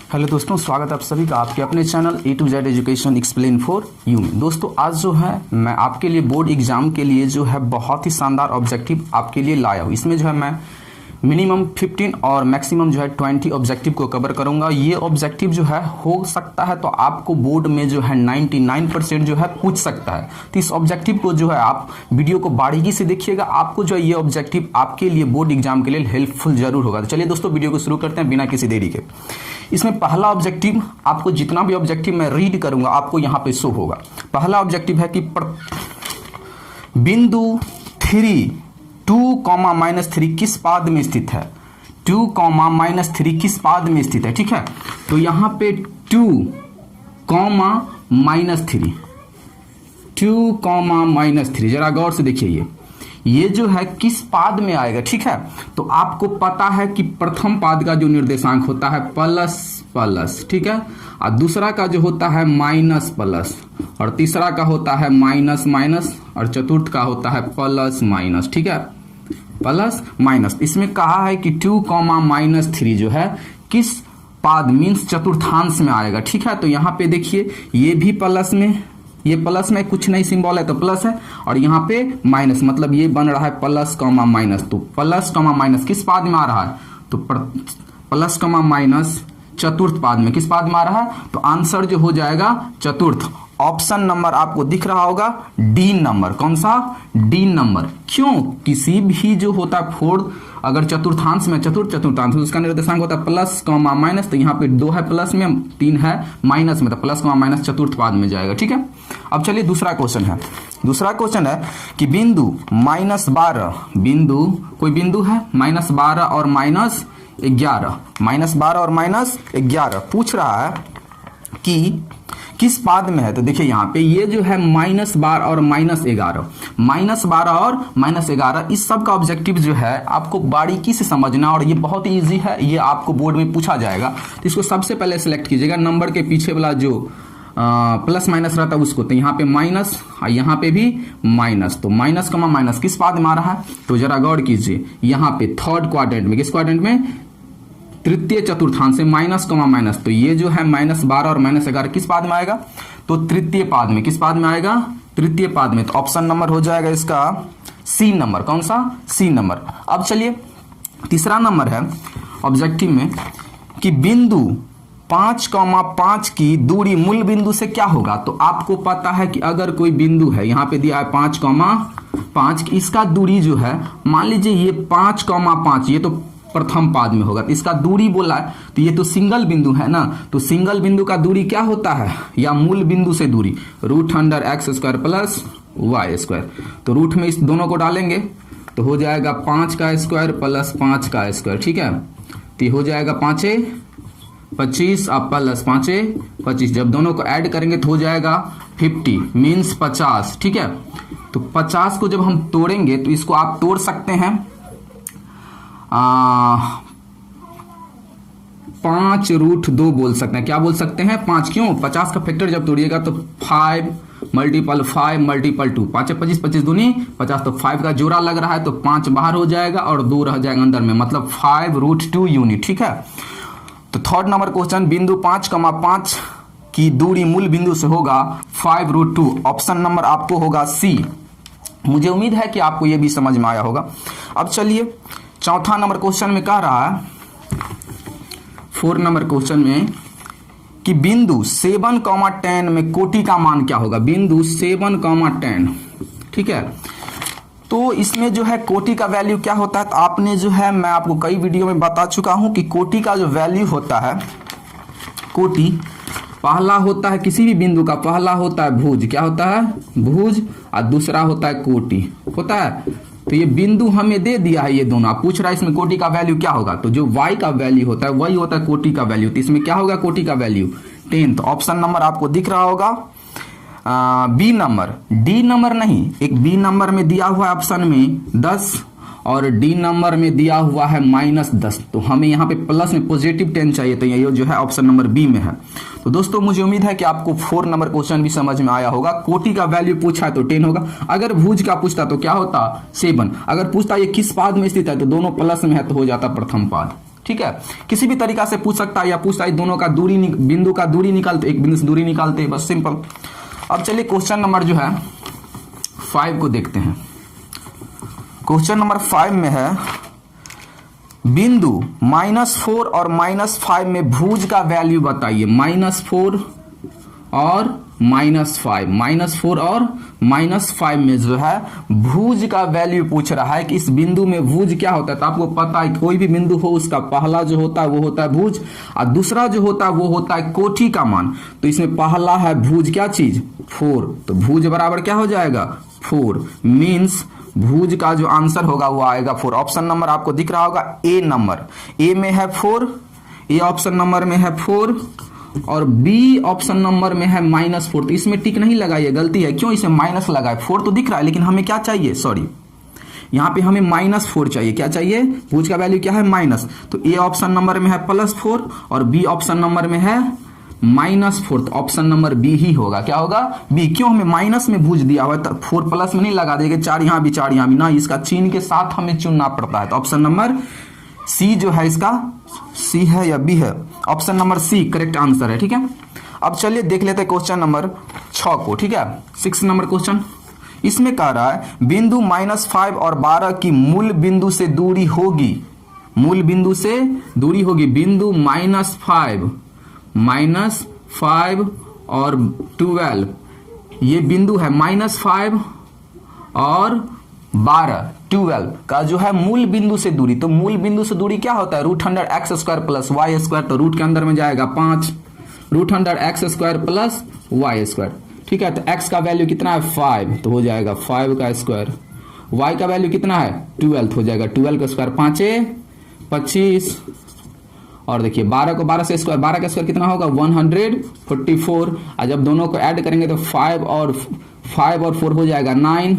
Hello दोस्तों, स्वागत है आप सभी का आपके अपने channel A to Z education explain for you में। दोस्तों आज जो है मैं आपके लिए बोर्ड एग्जाम के लिए जो है बहुत ही शानदार ऑब्जेक्टिव आपके लिए लाया हूँ। इसमें जो है मैं मिनिमम 15 और मैक्सिमम जो है 20 ऑब्जेक्टिव को कवर करूंगा। ये ऑब्जेक्टिव जो है हो सकता है तो आपको बोर्ड में जो है 99% जो है पूछ सकता है। तो इस ऑब्जेक्टिव को जो है आप वीडियो को बारीकी से देखिएगा, आपको जो है ये ऑब्जेक्टिव आपके लिए बोर्ड एग्जाम के लिए हेल्पफुल जरूर होगा। तो चलिए दोस्तों वीडियो को शुरू करते हैं बिना किसी देरी के। इसमें पहला ऑब्जेक्टिव, आपको जितना भी ऑब्जेक्टिव मैं रीड करूंगा आपको यहाँ पे शो होगा। पहला ऑब्जेक्टिव है कि बिंदु 2, किस पाद में स्थित है। 2, किस पाद में स्थित है, ठीक है। तो यहाँ पे 2, -3 जरा गौर से देखिए, ये जो है किस पाद में आएगा, ठीक है। तो आपको पता है कि प्रथम पाद का जो निर्देशांक होता है प्लस, ठीक है, और दूसरा का जो होता है माइनस, और तीसरा का होता है माइनस, और चतुर्थ का होता है प्लस, ठीक है, प्लस माइनस। इसमें कहा है कि 2, -3 जो है किस पाद मीन्स चतुर्थांश में आएगा, ठीक है। तो यहाँ पे देखिए ये भी प्लस में, ये प्लस में कुछ नहीं सिंबल है तो प्लस है, और यहाँ पे माइनस, मतलब ये बन रहा है प्लस, माइनस। तो प्लस, माइनस किस पाद में आ रहा है, तो प्लस, माइनस चतुर्थ पाद में। किस पाद में आ रहा है, तो आंसर जो हो जाएगा चतुर्थ। ऑप्शन नंबर आपको दिख रहा होगा डी नंबर। कौन सा, डी नंबर। क्यों, किसी भी जो होता है फोर्थ, अगर चतुर्थांश में चतुर्थांश उसका निर्देशांक होता है प्लस, माइनस, तो यहाँ पे 2 है प्लस में, 3 है माइनस में, तो प्लस, माइनस चतुर्थ पाद में जाएगा, ठीक है। अब चलिए दूसरा क्वेश्चन है। दूसरा क्वेश्चन है कि बिंदु -12, कोई बिंदु है -12 और -11, -12 और -11 पूछ रहा है कि किस पाद में है। तो देखिए यहाँ पे ये जो है -12 और -11 और -11, इस सब का ऑब्जेक्टिव जो है आपको बारीकी से समझना, और ये बहुत ही इजी है, ये आपको बोर्ड में पूछा जाएगा। तो इसको सबसे पहले सिलेक्ट कीजिएगा, नंबर के पीछे वाला जो प्लस माइनस रहता है उसको। तो यहाँ पे माइनस और यहाँ पे भी माइनस, तो माइनस, माइनस किस पाद में आ रहा है, तो जरा गौर कीजिए यहाँ पे थर्ड क्वाड्रेंट में। किस क्वाड्रेंट में, तृतीय चतुर्थांश से माइनस, माइनस। तो ये जो है -12 और -11 किस पाद में आएगा, तो तृतीय पाद में। किस पाद में आएगा, तृतीय पाद में। तो ऑप्शन नंबर हो जाएगा इसका सी नंबर। कौन सा, सी नंबर। अब चलिए तीसरा नंबर है ऑब्जेक्टिव में कि बिंदु 5, की दूरी मूल बिंदु से क्या होगा। तो आपको पता है कि अगर कोई बिंदु है, यहाँ पे दिया है 5, इसका दूरी जो है, मान लीजिए ये 5, ये तो प्रथम पाद में होगा, तो इसका दूरी बोला है, तो ये तो सिंगल बिंदु है ना। तो सिंगल बिंदु का दूरी क्या होता है, या मूल बिंदु से दूरी, √x² प्लस y²। तो रूट में इस दोनों को डालेंगे तो हो जाएगा 5 का स्क्वायर प्लस 5 का स्क्वायर, ठीक है। तो ये हो जाएगा 5 25 अब प्लस 5 25, जब दोनों को ऐड करेंगे तो हो जाएगा 50 मीन्स 50, ठीक है। तो 50 को जब हम तोड़ेंगे तो इसको आप तोड़ सकते हैं 5√2 बोल सकते हैं। क्या बोल सकते हैं, 5। क्यों, 50 का फैक्टर जब तोड़िएगा तो 5 × 5 × 2, 5 25, 25 दूनी 50, तो 5 का जोड़ा लग रहा है, तो 5 बाहर हो जाएगा और 2 रह जाएगा अंदर में, मतलब 5√2 यूनिट, ठीक है। तो थर्ड नंबर क्वेश्चन, बिंदु 5, की दूरी मूल बिंदु से होगा 5√2। ऑप्शन नंबर आपको होगा सी। मुझे उम्मीद है कि आपको यह भी समझ में आया होगा। अब चलिए चौथा नंबर क्वेश्चन में कह रहा है, 4 नंबर क्वेश्चन में कि बिंदु 7, 10 में कोटि का मान क्या होगा। बिंदु 7, 10, ठीक है। तो इसमें जो है कोटि का वैल्यू क्या होता है, तो आपने जो है मैं आपको कई वीडियो में बता चुका हूं कि कोटि का जो वैल्यू होता है, कोटि पहला होता है किसी भी बिंदु का, पहला होता है भुज, क्या होता है, भुज, और दूसरा होता है कोटि होता है। तो ये बिंदु हमें दे दिया है, ये दोनों आप पूछ रहा है इसमें कोटि का वैल्यू क्या होगा, तो जो y का वैल्यू होता है वही होता है कोटि का वैल्यू। तो इसमें क्या होगा कोटि का वैल्यू 10। तो ऑप्शन नंबर आपको दिख रहा होगा बी नंबर। डी नंबर नहीं, एक बी नंबर में दिया हुआ है ऑप्शन में 10 और डी नंबर में दिया हुआ है -10। तो हमें यहाँ पे प्लस में पॉजिटिव 10 चाहिए, तो ये जो है ऑप्शन नंबर बी में है। तो दोस्तों मुझे उम्मीद है कि आपको 4 नंबर क्वेश्चन भी समझ में आया होगा। कोटि का वैल्यू पूछा है तो 10 होगा, अगर भुज का पूछता तो क्या होता 7, अगर पूछता ये किस पाद में स्थित है तो दोनों प्लस में है तो हो जाता प्रथम पाद। ठीक है, किसी भी तरीका से पूछ सकता है या पूछता है दोनों का दूरी बिंदु का दूरी निकालते, एक बिंदु से दूरी निकालते, बस सिंपल। अब चलिए क्वेश्चन नंबर जो है 5 को देखते हैं। क्वेश्चन नंबर 5 में है बिंदु -4 और -5 में भुज का वैल्यू बताइए। -4 और -5, -4 और -5 में जो है भुज का वैल्यू पूछ रहा है कि इस बिंदु में भुज क्या होता है। तो आपको पता है कोई भी बिंदु हो उसका पहला जो होता है वो होता है भुज और दूसरा जो होता है वो होता है कोटि का मान। तो इसमें पहला है भुज क्या चीज 4, तो भुज बराबर क्या हो जाएगा 4, मीन्स भुज का जो आंसर होगा वो आएगा 4। ऑप्शन नंबर आपको दिख रहा होगा ए नंबर, ए में है 4, ए ऑप्शन नंबर में है 4 और बी ऑप्शन नंबर में है -4। तो इसमें टिक नहीं लगाइए, गलती है, क्यों इसे माइनस लगाए, 4 तो दिख रहा है लेकिन हमें क्या चाहिए, सॉरी यहाँ पे हमें -4 चाहिए। क्या चाहिए, भुज का वैल्यू क्या है माइनस, तो ए ऑप्शन नंबर में है +4 और बी ऑप्शन नंबर में है -4, तो ऑप्शन नंबर बी ही होगा। क्या होगा बी, क्यों हमें माइनस में भुज दिया हुआ है, 4 प्लस में नहीं लगा देंगे, 4 यहाँ भी 4 यहाँ भी, ना इसका चिन्ह के साथ हमें चुनना पड़ता है। तो ऑप्शन नंबर सी जो है इसका सी है या बी है, option number C correct answer है। ठीक है, अब चलिए देख लेते हैं क्वेश्चन नंबर 6 को। ठीक है, 6 नंबर क्वेश्चन, इसमें कह रहा है बिंदु -5 और 12 की मूल बिंदु से दूरी होगी, मूल बिंदु से दूरी होगी, बिंदु -5 और 12, ये बिंदु है -5 और 12 का जो है मूल बिंदु से दूरी। तो मूल बिंदु से दूरी क्या होता है, √100x² + y², तो रूट के अंदर में जाएगा 5, √100x² + y²। ठीक है, तो x का वैल्यू कितना है 5, तो हो जाएगा 5 का स्क्वायर, y का वैल्यू कितना है 12, हो जाएगा 12 का स्क्वायर, 5 25, और देखिए 12 को 12 से स्क्वायर, 12 का स्क्वायर कितना होगा 144, और जब दोनों को ऐड करेंगे तो 5 और 4 हो जाएगा 9,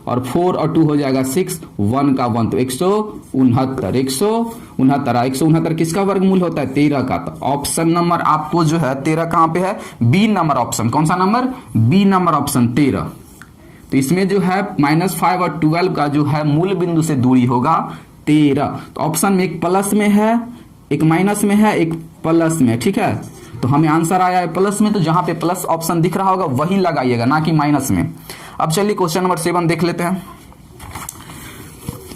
और 4 और 2 हो जाएगा 6, 1 का 1, तो 169 किसका वर्गमूल होता है 13 का। तो ऑप्शन नंबर आपको जो है 13 कहां पे है, बी नंबर ऑप्शन, कौन सा नंबर, बी नंबर ऑप्शन 13। तो इसमें जो है -5 और 12 का जो है मूल बिंदु से दूरी होगा 13। तो ऑप्शन में एक प्लस में है, एक माइनस में है, एक प्लस में। ठीक है, तो हमें आंसर आया है प्लस में, तो जहां पे प्लस ऑप्शन दिख रहा होगा वही लगाइएगा, ना कि माइनस में। अब चलिए क्वेश्चन नंबर 7 देख लेते हैं।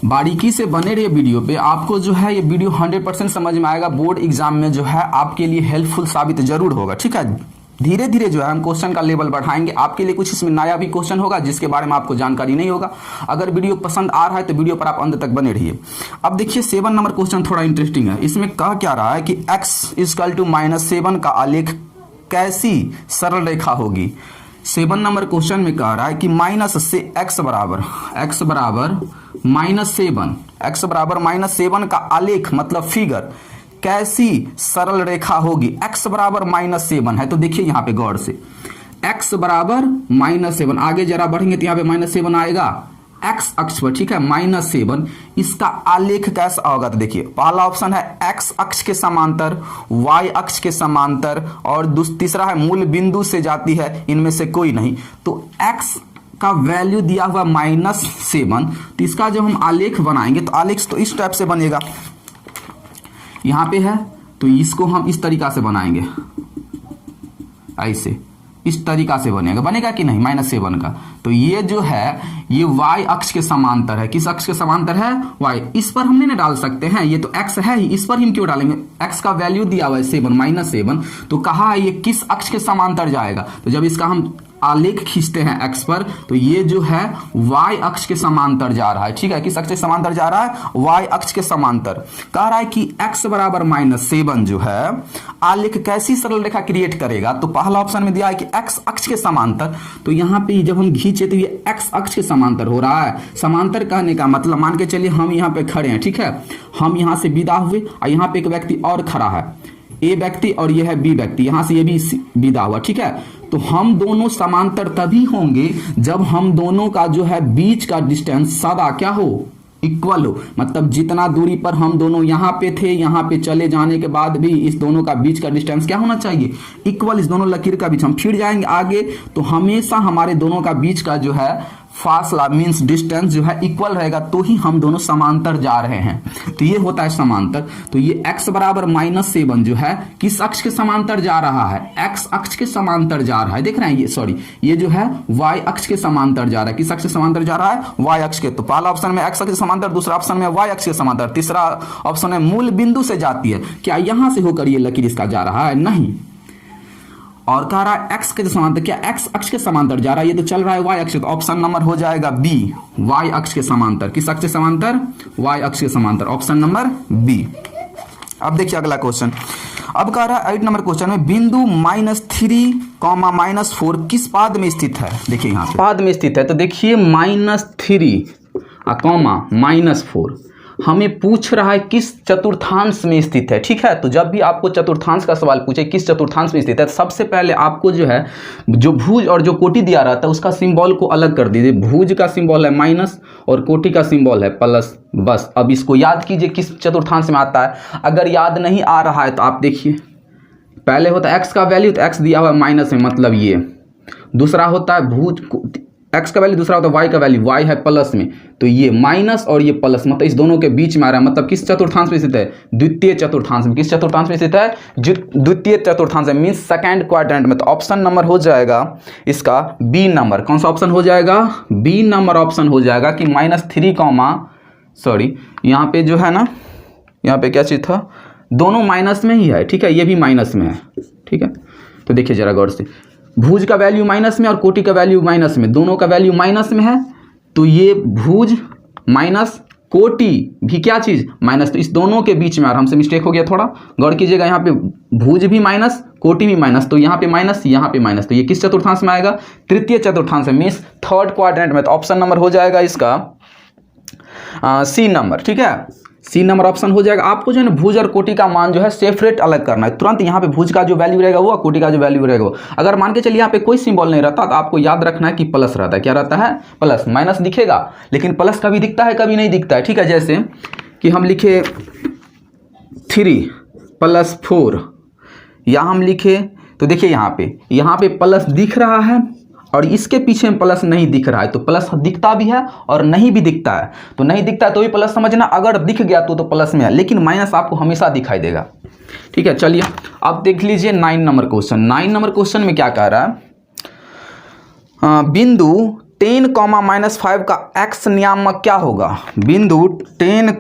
बारीकी से बने रहिए वीडियो पे, आपको जो है ये वीडियो 100% समझ में आएगा, बोर्ड एग्जाम में जो है आपके लिए हेल्पफुल साबित जरूर होगा। ठीक है, धीरे धीरे जो है हम क्वेश्चन का लेवल बढ़ाएंगे, आपके लिए कुछ इसमें नया भी क्वेश्चन होगा जिसके बारे में आपको जानकारी नहीं होगा। अगर वीडियो पसंद आ रहा है तो वीडियो पर आप अंत तक बने रहिए। अब देखिए 7 नंबर क्वेश्चन थोड़ा इंटरेस्टिंग है। इसमें कह क्या रहा है कि x = -7 का आलेख कैसी सरल रेखा होगी। 7 नंबर क्वेश्चन में कह रहा है कि माइनस से x बराबर -7 का आलेख मतलब फिगर कैसी सरल रेखा होगी। x बराबर -7 है, तो देखिए यहाँ पे गौर से, x बराबर -7, आगे जरा बढ़ेंगे तो यहाँ पे -7 आएगा x अक्ष पर। ठीक है, -7, इसका आलेख कैसा होगा, तो देखिए पहला ऑप्शन है x अक्ष के समांतर, y अक्ष के समांतर, और तीसरा है मूल बिंदु से जाती है, इनमें से कोई नहीं। तो x का वैल्यू दिया हुआ -7, तो इसका जब हम आलेख बनाएंगे तो आलेख तो इस टाइप से बनेगा, यहां पे है तो इसको हम इस तरीका से बनाएंगे, ऐसे इस तरीका से बनेगा कि नहीं -7 का। तो ये जो है ये y अक्ष के समांतर है, किस अक्ष के समांतर है y, इस पर हमने ना डाल सकते हैं, ये तो x है ही, इस पर हम क्यों डालेंगे, x का वैल्यू दिया हुआ है -7, तो कहा है ये किस अक्ष के समांतर जाएगा। तो जब इसका हम आलेख खींचते हैं x पर, तो ये जो है y अक्ष के समांतर जा रहा है। ठीक है, किस अक्ष के समांतर जा रहा है, y अक्ष के समांतर। कह रहा है कि x बराबर -7 जो है आलेख कैसी सरल रेखा क्रिएट करेगा। तो पहला ऑप्शन में दिया है कि x अक्ष के समांतर, तो यहाँ पे जब हम खींचे तो ये x अक्ष के समांतर हो रहा है। समांतर कहने का मतलब मान के चलिए हम यहाँ पे खड़े हैं, ठीक है, हम यहाँ से विदा हुए और यहाँ पे एक व्यक्ति और खड़ा है, ए व्यक्ति और ये है बी व्यक्ति, यहां से ये भी विदा हुआ। ठीक है, तो हम दोनों समांतर तभी होंगे जब हम दोनों का जो है बीच का डिस्टेंस सदा क्या हो, इक्वल हो। मतलब जितना दूरी पर हम दोनों यहाँ पे थे, यहाँ पे चले जाने के बाद भी इस दोनों का बीच का डिस्टेंस क्या होना चाहिए, इक्वल। इस दोनों लकीर का बीच हम फिर जाएंगे आगे तो हमेशा हमारे दोनों का बीच का जो है फासला मीन्स डिस्टेंस जो है इक्वल रहेगा तो ही हम दोनों समांतर जा रहे हैं, तो ये होता है समांतर। तो ये x बराबर -7 जो है किस अक्ष के समांतर जा रहा है, x अक्ष के समांतर जा रहा है। देख रहे हैं ये, सॉरी ये जो है y अक्ष के समांतर जा रहा है। किस अक्ष के समांतर जा रहा है, y अक्ष के। तो पहला ऑप्शन में x अक्ष के समांतर, दूसरा ऑप्शन में y अक्ष के समांतर, तीसरा ऑप्शन में मूल बिंदु से जाती है। क्या यहां से होकर ये लकीर इसका जा रहा है, नहीं। और कह रहा है x के समांतर, क्या x अक्ष के समांतर जा रहा है, ये तो चल रहा है y अक्ष। तो ऑप्शन नंबर हो जाएगा बी, y अक्ष के समांतर। किस अक्ष के समांतर, y अक्ष के समांतर, ऑप्शन नंबर बी। अब देखिए अगला क्वेश्चन। अब कह रहा है 8 नंबर क्वेश्चन में बिंदु -3, -4 किस पाद में स्थित है। देखिए यहाँ पे पाद में स्थित है, तो देखिए -3, -4 हमें पूछ रहा है किस चतुर्थांश में स्थित है। ठीक है, तो जब भी आपको चतुर्थांश का सवाल पूछे किस चतुर्थांश में स्थित है, तो सबसे पहले आपको जो है जो भुज और जो कोटि दिया रहता है उसका सिंबल को अलग कर दीजिए। भुज का सिंबल है माइनस और कोटि का सिंबल है प्लस, बस। अब इसको याद कीजिए किस चतुर्थांश में आता है। अगर याद नहीं आ रहा है तो आप देखिए, पहले होता है एक्स का वैल्यू, तो एक्स दिया हुआ है माइनस में, मतलब ये। दूसरा होता है भुज, एक्स का वैल्यू, दूसरा होता है वाई का वैल्यू, वाई है प्लस में, तो ये माइनस और ये प्लस, मतलब इस दोनों के बीच में आ रहा है। मतलब किस चतुर्थांश में स्थित है, द्वितीय चतुर्थांश में। किस चतुर्थांश में स्थित है, द्वितीय चतुर्थांश में, मीन्स सेकंड क्वाड्रेंट में। तो ऑप्शन नंबर हो जाएगा इसका बी नंबर। कौन सा ऑप्शन हो जाएगा, बी नंबर ऑप्शन हो जाएगा कि -3, सॉरी यहाँ पे जो है ना, यहाँ पे क्या चीज़ था, दोनों माइनस में ही है। ठीक है, ये भी माइनस में है। ठीक है, तो देखिए जरा गौर से, भुज का वैल्यू माइनस में और कोटि का वैल्यू माइनस में, दोनों का वैल्यू माइनस में है। तो ये भुज माइनस कोटि भी क्या चीज़, माइनस। तो इस दोनों के बीच में, और हमसे मिस्टेक हो गया थोड़ा, गौर कीजिएगा। यहाँ पे भुज भी माइनस, कोटि भी माइनस, तो यहाँ पे माइनस, यहाँ पे माइनस, तो ये किस चतुर्थांश में आएगा, तृतीय चतुर्थांश में, मीन्स थर्ड क्वाड्रेंट में। तो ऑप्शन नंबर हो जाएगा इसका सी नंबर। ठीक है, सी नंबर ऑप्शन हो जाएगा। आपको जो है ना भुज और कोटि का मान जो है सेपरेट अलग करना है। तुरंत यहाँ पे भुज का जो वैल्यू रहेगा वो, कोटि का जो वैल्यू रहेगा वो। अगर मान के चलिए यहाँ पे कोई सिंबल नहीं रहता तो आपको याद रखना है कि प्लस रहता है। क्या रहता है, प्लस। माइनस दिखेगा लेकिन प्लस कभी दिखता है कभी नहीं दिखता है। ठीक है, जैसे कि हम लिखे 3 + 4, या हम लिखे, तो देखिए यहाँ पे प्लस दिख रहा है और इसके पीछे में प्लस नहीं दिख रहा है। तो प्लस दिखता भी है और नहीं भी दिखता है। तो नहीं दिखता है तो भी प्लस समझना, अगर दिख गया तो प्लस में है, लेकिन माइनस आपको हमेशा दिखाई देगा। ठीक है, चलिए अब देख लीजिए 9 नंबर क्वेश्चन। 9 नंबर क्वेश्चन में क्या कह रहा है, बिंदु 10, -5 का x नियामक क्या होगा। बिंदु 10,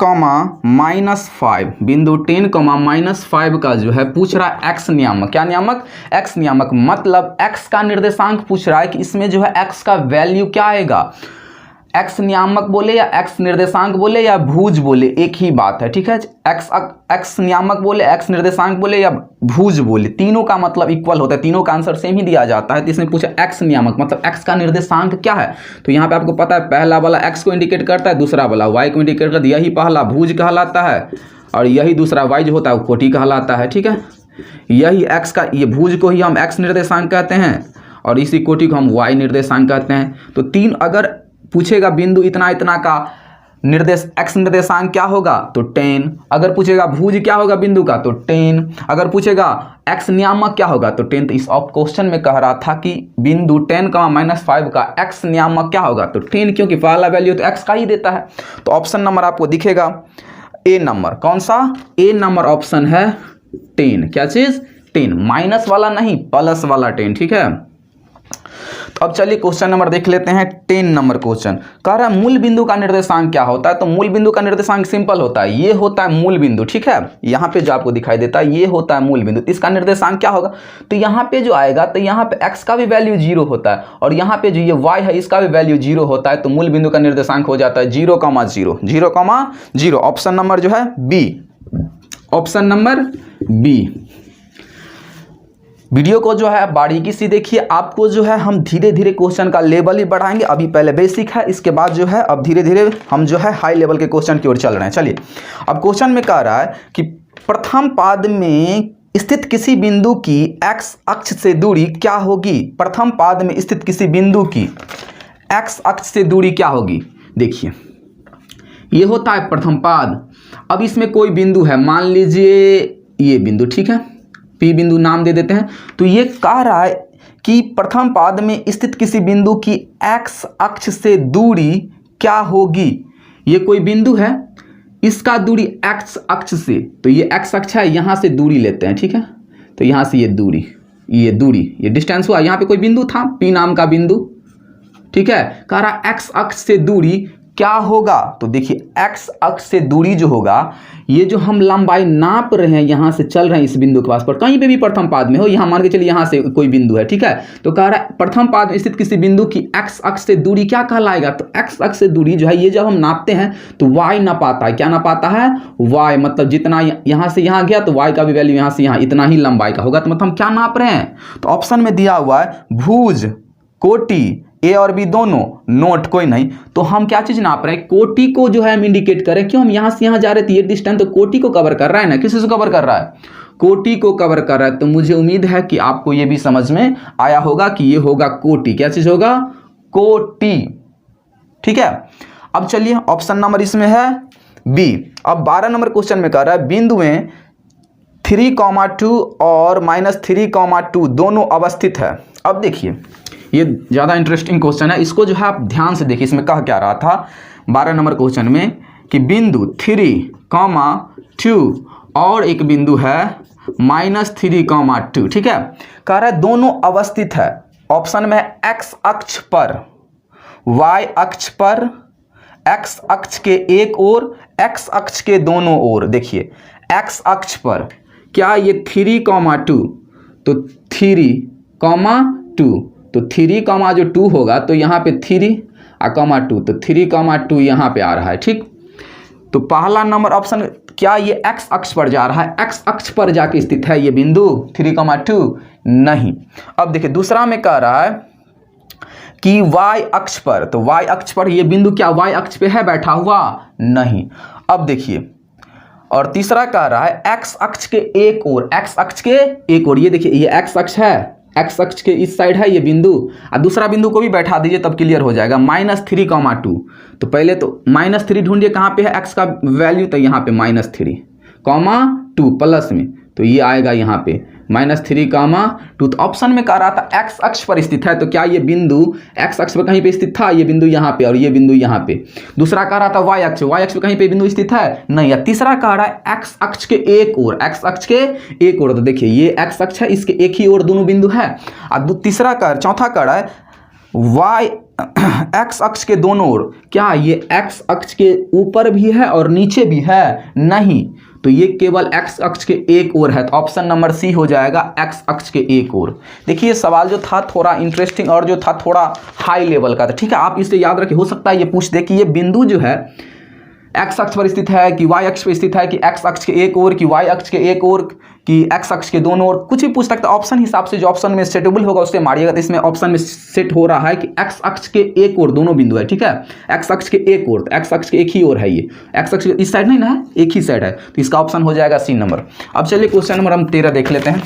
-5, बिंदु 10, -5 का जो है पूछ रहा है x नियामक। क्या नियामक, x नियामक, मतलब x का निर्देशांक पूछ रहा है कि इसमें जो है x का वैल्यू क्या आएगा। x नियामक बोले या x निर्देशांक बोले या भुज बोले, एक ही बात है। ठीक है, x नियामक बोले, x निर्देशांक बोले या भुज बोले, तीनों का मतलब इक्वल होता है, तीनों का आंसर सेम ही दिया जाता है। तो इसने पूछा x नियामक मतलब x का निर्देशांक क्या है। तो यहाँ पे आपको पता है पहला वाला x को इंडिकेट करता है, दूसरा वाला y को इंडिकेट करता है। यही पहला भुज कहलाता है और यही दूसरा y जो होता है वो कोटि कहलाता है। ठीक है, यही x का, ये भुज को ही हम x निर्देशांक कहते हैं और इसी कोटि को हम y निर्देशांक कहते हैं। तो तीन, अगर पूछेगा बिंदु इतना इतना का x निर्देशांक क्या होगा तो 10, अगर पूछेगा भुज क्या होगा बिंदु का तो 10, अगर पूछेगा x नियामक क्या होगा तो 10। तो इस क्वेश्चन में कह रहा था कि बिंदु 10, -5 का x नियामक क्या होगा तो 10, क्योंकि पहला वैल्यू तो x का ही देता है। तो ऑप्शन नंबर आपको दिखेगा ए नंबर। कौन सा, ए नंबर ऑप्शन है 10। क्या चीज, 10, माइनस वाला नहीं, प्लस वाला 10। ठीक है, तो अब चलिए क्वेश्चन नंबर देख लेते हैं। 10 नंबर क्वेश्चन कह रहा है मूल बिंदु का निर्देशांक क्या होता है। तो मूल बिंदु का निर्देशांक सिंपल होता है, ये होता है मूल बिंदु। ठीक है, यहाँ पे जो आपको दिखाई देता है ये होता है मूल बिंदु। इसका निर्देशांक क्या होगा, तो यहाँ पे जो आएगा तो यहाँ पे x का भी वैल्यू 0 होता है और यहाँ पे जो ये y है इसका भी वैल्यू 0 होता है। तो मूल बिंदु का निर्देशांक हो जाता है 0,0, 0,0। ऑप्शन नंबर जो है B, option number B. Video को जो है बारीकी से देखिए, आपको जो है हम धीरे धीरे क्वेश्चन का लेवल ही बढ़ाएंगे। अभी पहले बेसिक है, इसके बाद जो है अब धीरे धीरे हम जो है हाई लेवल के क्वेश्चन की ओर चल रहे हैं। चलिए, अब क्वेश्चन में कह रहा है कि प्रथम पाद में स्थित किसी बिंदु की x अक्ष से दूरी क्या होगी। प्रथम पाद में स्थित किसी बिंदु की x अक्ष से दूरी क्या होगी। देखिए, ये होता है प्रथम पाद। अब इसमें कोई बिंदु है, मान लीजिए ये बिंदु। ठीक है, P बिंदु नाम दे देते हैं। तो ये कह रहा है कि प्रथम पाद में स्थित किसी बिंदु की एक्स अक्ष से दूरी क्या होगी। ये कोई बिंदु है, इसका दूरी एक्स अक्ष से, तो ये एक्स अक्ष है, यहां से दूरी लेते हैं, ठीक है। तो यहां से ये दूरी, ये डिस्टेंस हुआ। यहां पे कोई बिंदु था, पी नाम का बिंदु, ठीक है। कह रहा एक्स अक्ष से दूरी क्या होगा। तो देखिए एक्स अक्ष से दूरी जो होगा, ये जो हम लंबाई नाप रहे हैं, यहां से चल रहे हैं इस बिंदु के पास पर, कहीं पे भी प्रथम पाद में हो, यहां मान के चलिए यहां से कोई बिंदु है, ठीक है। तो कह रहा है प्रथम पाद में स्थित किसी बिंदु की एक्स अक्ष से दूरी क्या कहलाएगा। तो एक्स अक्ष से दूरी जो है, ये जब हम नापते हैं तो वाई नापाता है। क्या नापाता है, वाई, मतलब जितना यहां से यहां गया तो वाई का भी वैल्यू यहां से यहां इतना ही लंबाई का होगा। तो मतलब हम क्या नाप रहे हैं, तो ऑप्शन में दिया हुआ है भुज, कोटि, ए और बी दोनों, नोट कोई नहीं। तो हम क्या चीज नाप रहे हैं, कोटि को जो है हम इंडिकेट करें। क्यों, हम यहां से यहां जा रहे थे, ये डिस्टेंस तो कोटि को कवर कर रहा है ना, किसी से कवर कर रहा है, कोटि को कवर कर रहा है। तो मुझे उम्मीद है कि आपको ये भी समझ में आया होगा कि ये होगा कोटि। क्या चीज होगा, कोटि, ठीक है। अब चलिए ऑप्शन नंबर इसमें है बी। अब 12 नंबर क्वेश्चन में कह रहा है बिंदुएं 3,2 और -3,2 दोनों अवस्थित है। अब देखिए ये ज़्यादा इंटरेस्टिंग क्वेश्चन है, इसको जो है आप ध्यान से देखिए। इसमें कह क्या रहा था 12 नंबर क्वेश्चन में कि बिंदु 3,2 और एक बिंदु है -3,2, ठीक है। कह रहा है दोनों अवस्थित है। ऑप्शन में है एक्स अक्ष पर, वाई अक्ष पर, एक्स अक्ष के एक ओर, एक्स अक्ष के दोनों ओर। देखिए एक्स अक्ष पर क्या ये 3,2, तो 3,2, तो 3, जो 2 होगा तो यहाँ पे 3 और 2, तो 3,2 यहाँ पे आ रहा है, ठीक। तो पहला नंबर ऑप्शन, क्या ये एक्स अक्ष पर जा रहा है, एक्स अक्ष पर जाके स्थित है ये बिंदु 3,2, नहीं। अब देखिए दूसरा में कह रहा है कि वाई अक्ष पर, तो वाई अक्ष पर ये बिंदु क्या वाई अक्ष पे है बैठा हुआ, नहीं। अब देखिए और तीसरा कह रहा है एक्स अक्ष के एक ओर, एक्स अक्ष के एक ओर, ये देखिए ये एक्स अक्ष है, एक्स अक्ष के इस साइड है ये बिंदु, और दूसरा बिंदु को भी बैठा दीजिए तब क्लियर हो जाएगा, -3,2। तो पहले तो -3 ढूंढिए कहाँ पे है एक्स का वैल्यू, तो यहाँ पे -3,2 प्लस में, तो ये आएगा यहाँ पे -3,2। तो ऑप्शन में कह रहा था एक्स अक्ष पर स्थित है, तो क्या ये बिंदु एक्स अक्ष पर कहीं पे स्थित था, ये बिंदु यहाँ पे और ये बिंदु यहाँ पे। दूसरा कह रहा था वाई अक्ष पे कहीं पे बिंदु स्थित है, नहीं। या तीसरा कह रहा है एक्स अक्ष के एक ओर, एक्स अक्ष के एक ओर, तो देखिए ये एक्स अक्ष है, इसके एक ही ओर दोनों बिंदु है। और चौथा कह रहा है वाई एक्स अक्ष के दोनों ओर, क्या ये एक्स अक्ष के ऊपर भी है और नीचे भी है, नहीं। तो ये केवल एक्स अक्ष के एक ओर है, तो ऑप्शन नंबर सी हो जाएगा एक्स अक्ष के एक ओर। देखिए सवाल जो था थोड़ा इंटरेस्टिंग और जो था थोड़ा हाई लेवल का था, ठीक है। आप इसे याद रखिए, हो सकता है ये पूछ दे कि ये बिंदु जो है एक्स अक्ष पर स्थित है कि वाई अक्ष पर स्थित है, कि एक्स अक्ष के एक ओर, कि वाई अक्ष के एक ओर, कि एक्स अक्ष के दोनों ओर, कुछ भी पूछ सकता है। ऑप्शन हिसाब से जो ऑप्शन में सेटेबल होगा उससे मारिएगा। तो इसमें ऑप्शन में सेट हो रहा है कि एक्स अक्ष के एक ओर दोनों बिंदु है, ठीक है। एक्स अक्ष के एक ओर, तो एक्स अक्ष के एक ही ओर है, ये एक्स अक्ष इस साइड नहीं ना है, एक ही साइड है, तो इसका ऑप्शन हो जाएगा सी नंबर। अब चलिए क्वेश्चन नंबर हम 13 देख लेते हैं।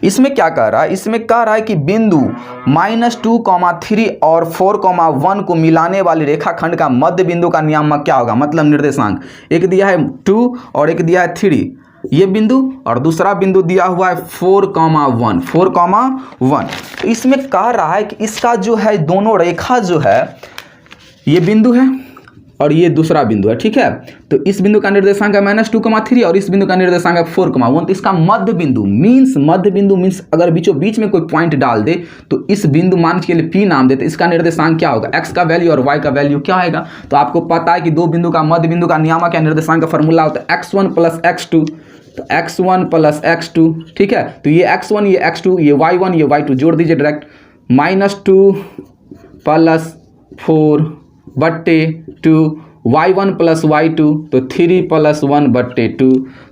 इसमें क्या कह रहा है, इसमें कह रहा है कि बिंदु -2, 3 और 4, 1 को मिलाने वाली रेखाखंड का मध्य बिंदु का नियामक क्या होगा, मतलब निर्देशांक। एक दिया है 2 और एक दिया है 3, ये बिंदु, और दूसरा बिंदु दिया हुआ है 4,1, 4,1। तो इसमें कह रहा है कि इसका जो है दोनों रेखा जो है, ये बिंदु है और ये दूसरा बिंदु है, ठीक है। तो इस बिंदु का निर्देशांक है -2, 3 और इस बिंदु का निर्देशांक है 4,1। तो इसका मध्य बिंदु मीन्स अगर बीचों बीच में कोई पॉइंट डाल दे तो इस बिंदु मान के लिए P नाम देते, इसका निर्देशांक क्या होगा, x का वैल्यू और y का वैल्यू क्या आएगा। तो आपको पता है कि दो बिंदु का मध्य बिंदु का नियामक या निर्देशांक का फॉर्मूला होता है x1 + x2, तो x1 + x2, ठीक है। तो ये x1 ये x2 ये y1 ये y2 जोड़ दीजिए डायरेक्ट, -2 + 4/2, y1 + y2, तो 3 + 1/2,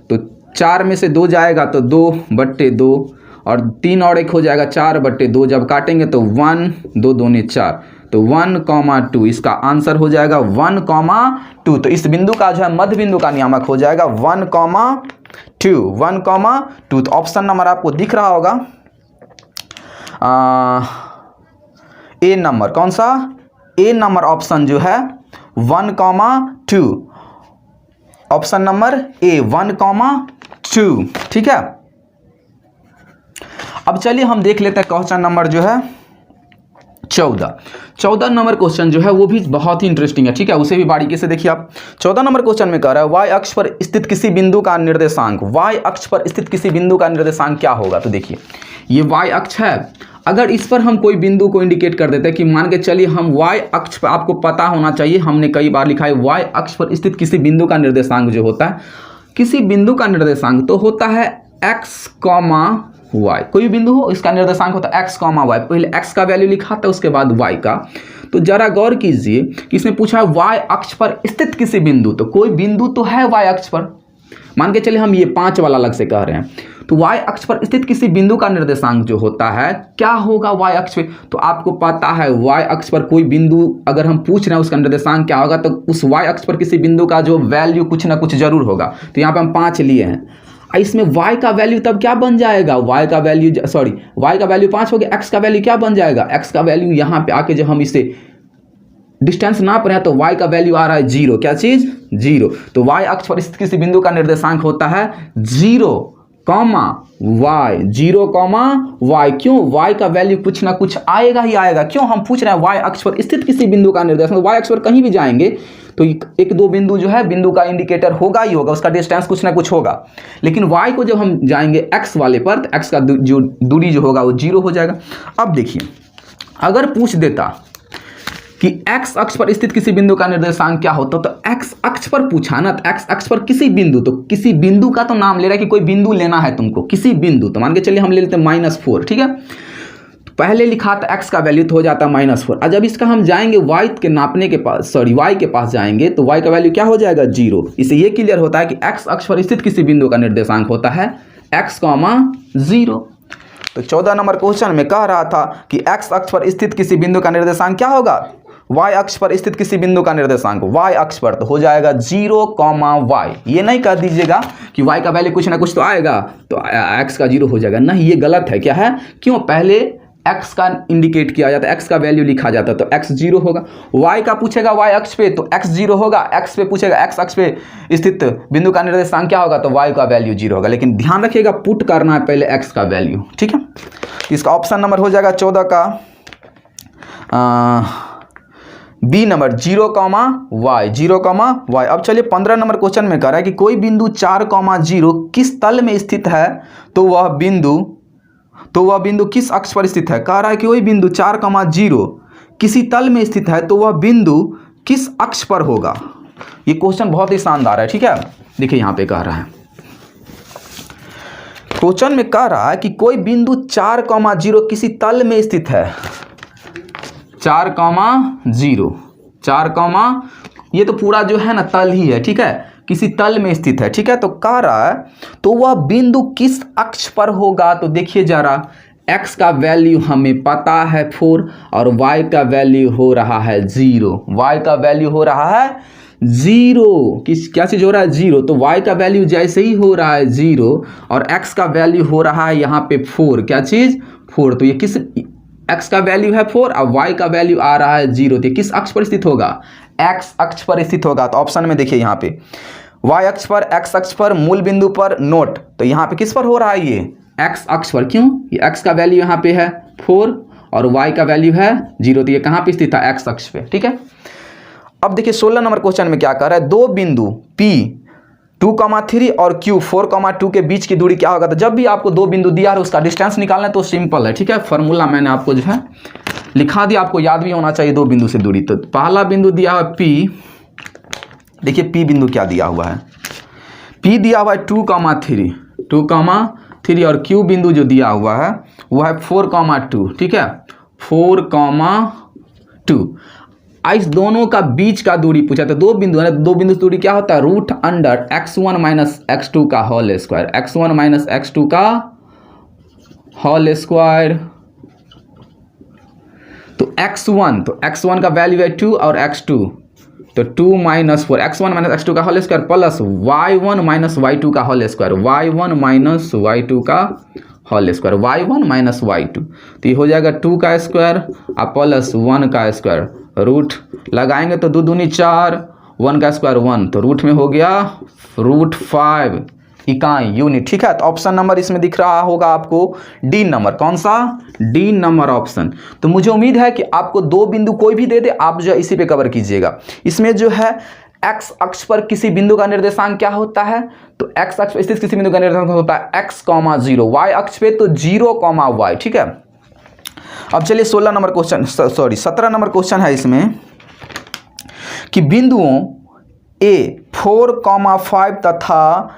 तो 4 में से 2 जाएगा तो 2/2, और 3 और 1 हो जाएगा 4/2। जब काटेंगे तो 1 2 दूनी 4, तो 1,2 इसका आंसर हो जाएगा 1,2। तो इस बिंदु का जो है मध्य बिंदु का नियामक हो जाएगा 1,2। तो ऑप्शन नंबर आपको दिख रहा होगा ए नंबर, कौन सा, ए नंबर ऑप्शन जो है 1,2, ऑप्शन नंबर ए 1,2, ठीक है। अब चलिए हम देख लेते हैं क्वेश्चन नंबर जो है 14 नंबर क्वेश्चन जो है वो भी बहुत ही इंटरेस्टिंग है, ठीक है, उसे भी बारीकी से देखिए आप। 14 नंबर क्वेश्चन में कह रहा है y अक्ष पर स्थित किसी बिंदु का निर्देशांक, y अक्ष पर स्थित किसी बिंदु का निर्देशांक क्या होगा। तो देखिए ये y अक्ष है, अगर इस पर हम कोई बिंदु को इंडिकेट कर देते हैं कि मान के चलिए हम y अक्ष पर, आपको पता होना चाहिए हमने कई बार लिखा है y अक्ष पर स्थित किसी बिंदु का निर्देशांक जो होता है, किसी बिंदु का निर्देशांक तो होता है x, y, कोई भी बिंदु हो इसका निर्देशांक होता है x, y। पहले x का वैल्यू लिखा था उसके बाद y का। तो जरा गौर कीजिए कि इसमें पूछा है y अक्ष पर स्थित किसी बिंदु, तो कोई बिंदु तो है y अक्ष पर, मान के चलिए हम ये 5 वाला अलग से कह रहे हैं, तो y अक्ष पर स्थित किसी बिंदु का निर्देशांक जो होता है क्या होगा y अक्ष पे। तो आपको पता है y अक्ष पर कोई बिंदु अगर हम पूछ रहे हैं उसका निर्देशांक क्या होगा, तो उस y अक्ष पर किसी बिंदु का जो वैल्यू कुछ ना कुछ जरूर होगा। तो यहाँ पे हम 5 लिए हैं, इसमें y का वैल्यू तब क्या बन जाएगा, y का वैल्यू 5 हो गया, x का वैल्यू क्या बन जाएगा, x का वैल्यू यहाँ पे आके जब हम इसे डिस्टेंस नाप रहे हैं तो y का वैल्यू आ रहा है 0, क्या चीज 0। तो y अक्ष पर स्थित किसी बिंदु का निर्देशांक होता है 0, y 0, y। क्यों, y का वैल्यू कुछ ना कुछ आएगा ही आएगा। क्यों, हम पूछ रहे हैं y अक्ष पर स्थित किसी बिंदु का निर्देशांक, y अक्ष पर कहीं भी जाएंगे तो एक दो बिंदु जो है बिंदु का इंडिकेटर होगा ही होगा, उसका डिस्टेंस कुछ ना कुछ होगा। लेकिन y को जब हम जाएंगे x वाले पर तो x का जो दूरी जो होगा वो 0 हो जाएगा। अब देखिए अगर पूछ देता कि x अक्ष पर स्थित किसी बिंदु का निर्देशांक क्या होता, तो x अक्ष पर पूछा ना, तो x अक्ष पर किसी बिंदु, तो किसी बिंदु का तो नाम ले रहा है कि कोई बिंदु लेना है तुमको, किसी बिंदु। तो मान के चलिए हम ले लेते हैं -4, ठीक है। तो पहले लिखा था x का वैल्यू तो हो जाता है -4, और जब इसका हम जाएंगे y के नापने के पास, y के पास जाएंगे तो y का वैल्यू क्या हो जाएगा 0। इससे ये क्लियर होता है कि x अक्ष पर स्थित किसी बिंदु का निर्देशांक होता है x, 0। तो 14 नंबर क्वेश्चन में कह रहा था कि x अक्ष पर स्थित किसी बिंदु का निर्देशांक क्या होगा, y अक्ष पर स्थित किसी बिंदु का निर्देशांक y अक्ष पर तो हो जाएगा 0, y। ये नहीं कह दीजिएगा कि y का वैल्यू कुछ ना कुछ तो आएगा तो x का 0 हो जाएगा, नहीं, ये गलत है। क्या है, क्यों, पहले x का इंडिकेट किया जाता है, x का वैल्यू लिखा जाता है तो x 0 होगा। y का पूछेगा y अक्ष पे तो x 0 होगा, x पे पूछेगा x अक्ष पे स्थित बिंदु का निर्देशांक क्या होगा, तो y का वैल्यू 0 होगा। लेकिन ध्यान रखिएगा पुट करना है पहले x का वैल्यू, ठीक है। इसका ऑप्शन नंबर हो जाएगा 14 का बी नंबर 0, y। अब चलिए 15 नंबर क्वेश्चन में कह रहा है कि कोई बिंदु 4, 0 किस तल में स्थित है, तो वह बिंदु किस अक्ष पर स्थित है। कह रहा है कि कोई बिंदु 4, 0 किसी तल में स्थित है तो वह बिंदु किस अक्ष पर होगा। ये क्वेश्चन बहुत ही शानदार है, ठीक है। देखिए यहाँ पे कह रहा है, क्वेश्चन में कह रहा है कि कोई बिंदु 4, 0 किसी तल में स्थित है, 4, 0, ये तो पूरा जो है ना तल ही है, ठीक है, किसी तल में स्थित है, ठीक है। तो कह रहा है तो वह बिंदु किस अक्ष पर होगा। तो देखिए जरा, x का वैल्यू हमें पता है 4 और y का वैल्यू हो रहा है 0, y का वैल्यू हो रहा है 0, क्या चीज़ हो रहा है 0। तो y का वैल्यू जैसे ही हो रहा है 0 और x का वैल्यू हो रहा है यहाँ पे 4, क्या चीज़ 4। तो ये किस, x का वैल्यू है 4 और y का वैल्यू आ रहा है 0, तो किस अक्ष पर स्थित होगा, x अक्ष पर स्थित होगा। तो ऑप्शन में देखिए यहाँ पे y अक्ष पर, x अक्ष पर, मूल बिंदु पर, नोट। तो यहाँ पे किस पर हो रहा है, ये x अक्ष पर। क्यों, ये x का वैल्यू यहाँ पे है 4 और y का वैल्यू है 0, तो ये कहाँ पे स्थित है, x अक्ष पे, ठीक है। अब देखिए 16 नंबर क्वेश्चन में क्या कर रहा है, दो बिंदु P 2,3 और Q 4,2 के बीच की दूरी क्या होगा। तो जब भी आपको दो बिंदु दिया है उसका डिस्टेंस निकालना है तो सिंपल है, ठीक है। फॉर्मूला मैंने आपको जो है लिखा दिया, आपको याद भी होना चाहिए दो बिंदु से दूरी। तो पहला बिंदु दिया है P, देखिए P बिंदु क्या दिया हुआ है, P दिया हुआ है 2,3 और Q बिंदु जो दिया हुआ है वो है 4,2, ठीक है, 4,2। इस दोनों का बीच का दूरी पूछा, तो दो बिंदु है, दो बिंदु दूरी क्या होता है, √(x1 - x2) का होल स्क्वायर, x1 - x2 का होल स्क्वायर। तो x1 का वैल्यू है 2 और x2 तो 2 - 4, x1 - x2 का whole square plus y1 - y2 का होल स्क्वायर, y1 - y2 का होल स्क्वायर, y1 - y2। तो ये हो जाएगा 2 का स्क्वायर और प्लस 1 का स्क्वायर, रूट लगाएंगे तो 2 दूनी 4, 1 का स्क्वायर 1, तो रूट में हो गया √5, इकाई, यूनिट, ठीक है। तो ऑप्शन नंबर इसमें दिख रहा होगा आपको डी नंबर, कौन सा, डी नंबर ऑप्शन। तो मुझे उम्मीद है कि आपको 2 बिंदु कोई भी दे दे, आप जो है इसी पे कवर कीजिएगा। इसमें जो है एक्स अक्ष पर किसी बिंदु का निर्देशांक क्या होता है, तो एक्स अक्ष पर स्थित किसी बिंदु का निर्देशांक होता है x, 0, y अक्ष पे तो 0, y, ठीक है। अब चलिए 16 number question, sorry 17 number question है इसमें कि बिंदुओं A 4, 5 तथा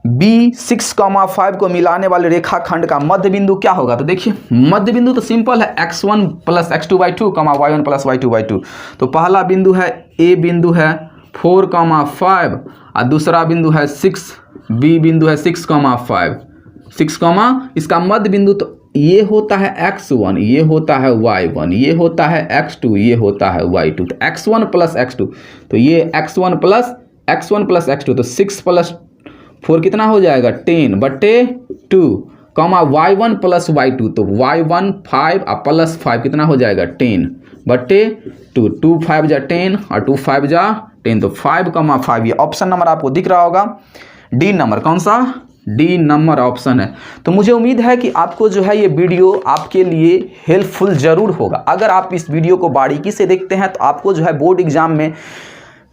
B 6, 5 को मिलाने वाले रेखाखंड का मध्य बिंदु क्या होगा। तो देखिए मध्य बिंदु तो सिंपल है, x1 + x2/2, y1 + y2/2। तो पहला बिंदु है A बिंदु है 4, 5 और दूसरा बिंदु है 6, B बिंदु है 6, 5, 6, इसका मध्य बिंदु तो ये होता है x1, ये होता है y1, ये होता है x2, ये होता है y2। तो x1 + x2, तो ये x1 + x2, तो 6 + 4 कितना हो जाएगा 10/2, y1 + y2, तो y1 5 और +5 कितना हो जाएगा 10/2, 2 5 जा 10 और 2 5 जा 10, तो 5, ये ऑप्शन नंबर आपको दिख रहा होगा, डी नंबर, कौन सा, डी नंबर ऑप्शन है। तो मुझे उम्मीद है कि आपको जो है ये वीडियो आपके लिए हेल्पफुल जरूर होगा। अगर आप इस वीडियो को बारीकी से देखते हैं तो आपको जो है बोर्ड एग्जाम में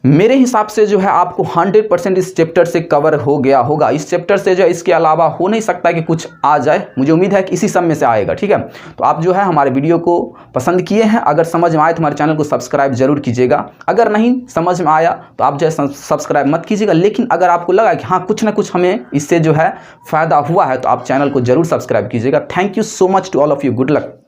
मेरे हिसाब से जो है आपको 100% इस चैप्टर से कवर हो गया होगा। इस चैप्टर से जो है इसके अलावा हो नहीं सकता कि कुछ आ जाए, मुझे उम्मीद है कि इसी सब में से आएगा, ठीक है। तो आप जो है हमारे वीडियो को पसंद किए हैं, अगर समझ में आए तो हमारे चैनल को सब्सक्राइब जरूर कीजिएगा। अगर नहीं समझ में आया तो आप जो है सब्सक्राइब मत कीजिएगा, लेकिन अगर आपको लगा कि हाँ कुछ ना कुछ हमें इससे जो है फ़ायदा हुआ है तो आप चैनल को जरूर सब्सक्राइब कीजिएगा। Thank you so much to all of you, good luck.